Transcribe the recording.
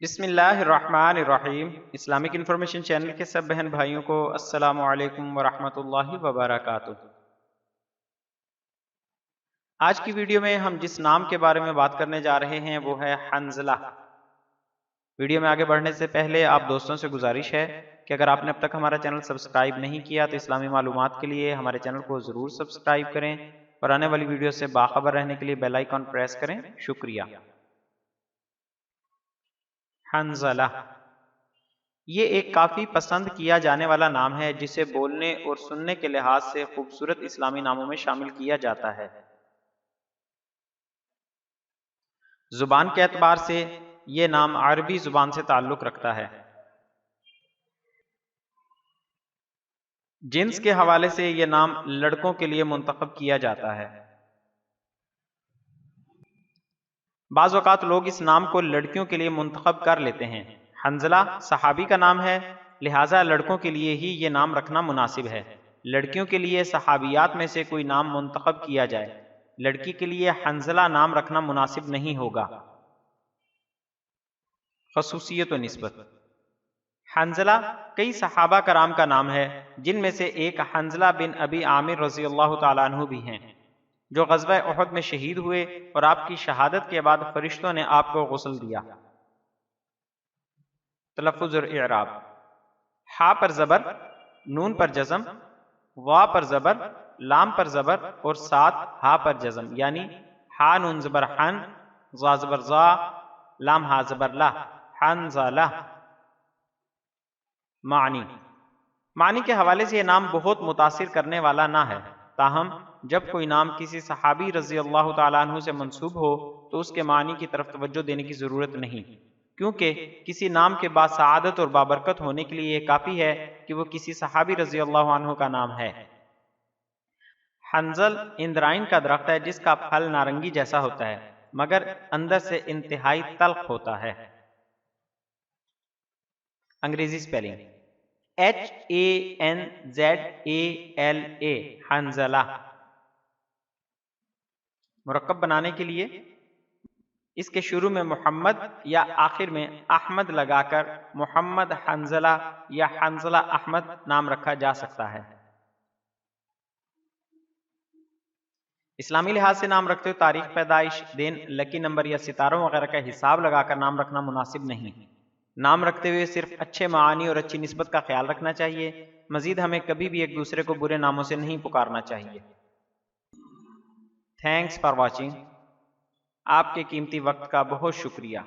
بسم اللہ الرحمن الرحیم۔ اسلامک انفارمیشن چینل کے سب بہن بھائیوں کو السلام علیکم ورحمۃ اللہ وبرکاتہ۔ آج کی ویڈیو میں ہم جس نام کے بارے میں بات کرنے جا رہے ہیں وہ ہے حنظلہ۔ ویڈیو میں آگے بڑھنے سے پہلے آپ دوستوں سے گزارش ہے کہ اگر آپ نے اب تک ہمارا چینل سبسکرائب نہیں کیا تو اسلامی معلومات کے لیے ہمارے چینل کو ضرور سبسکرائب کریں اور آنے والی ویڈیو سے باخبر رہنے کے لیے بیل آئیکن پریس کریں۔ شکریہ۔ حنظلہ یہ ایک کافی پسند کیا جانے والا نام ہے جسے بولنے اور سننے کے لحاظ سے خوبصورت اسلامی ناموں میں شامل کیا جاتا ہے۔ زبان کے اعتبار سے یہ نام عربی زبان سے تعلق رکھتا ہے۔ جنس کے حوالے سے یہ نام لڑکوں کے لیے منتخب کیا جاتا ہے۔ بعض اوقات لوگ اس نام کو لڑکیوں کے لیے منتخب کر لیتے ہیں۔ حنظلہ صحابی کا نام ہے، لہٰذا لڑکوں کے لیے ہی یہ نام رکھنا مناسب ہے۔ لڑکیوں کے لیے صحابیات میں سے کوئی نام منتخب کیا جائے، لڑکی کے لیے حنظلہ نام رکھنا مناسب نہیں ہوگا۔ خصوصیت و نسبت: حنظلہ کئی صحابہ کرام کا نام ہے، جن میں سے ایک حنظلہ بن ابی عامر رضی اللہ تعالیٰ عنہ بھی ہیں، جو غزوہ احد میں شہید ہوئے اور آپ کی شہادت کے بعد فرشتوں نے آپ کو غسل دیا۔ تلفظ اور اعراب: ہا پر زبر، نون پر جزم، وا پر زبر، لام پر زبر اور ساتھ ہا پر جزم، یعنی ہا نون زبر حن، زا زبر زا، لام ہا زبر لا، حنظلہ۔ معنی کے حوالے سے یہ نام بہت متاثر کرنے والا نہ ہے، تاہم جب کوئی نام کسی صحابی رضی اللہ تعالیٰ عنہ سے منسوب ہو تو اس کے معنی کی طرف توجہ دینے کی ضرورت نہیں، کیونکہ کسی نام کے بعد سعادت اور بابرکت ہونے کے لیے یہ کافی ہے کہ وہ کسی صحابی رضی اللہ عنہ کا نام ہے۔ حنظل اندرائن کا درخت ہے جس کا پھل نارنگی جیسا ہوتا ہے مگر اندر سے انتہائی تلخ ہوتا ہے۔ انگریزی سپیلنگ: HANZALA، حنظلہ۔ مرکب بنانے کے لیے اس کے شروع میں محمد یا آخر میں احمد لگا کر محمد حنظلہ یا حنظلہ احمد نام رکھا جا سکتا ہے۔ اسلامی لحاظ سے نام رکھتے ہوئے تاریخ پیدائش، دن، لکی نمبر یا ستاروں وغیرہ کا حساب لگا کر نام رکھنا مناسب نہیں۔ نام رکھتے ہوئے صرف اچھے معانی اور اچھی نسبت کا خیال رکھنا چاہیے، مزید ہمیں کبھی بھی ایک دوسرے کو برے ناموں سے نہیں پکارنا چاہیے۔ Thanks for watching. آپ کے قیمتی وقت کا بہت شکریہ۔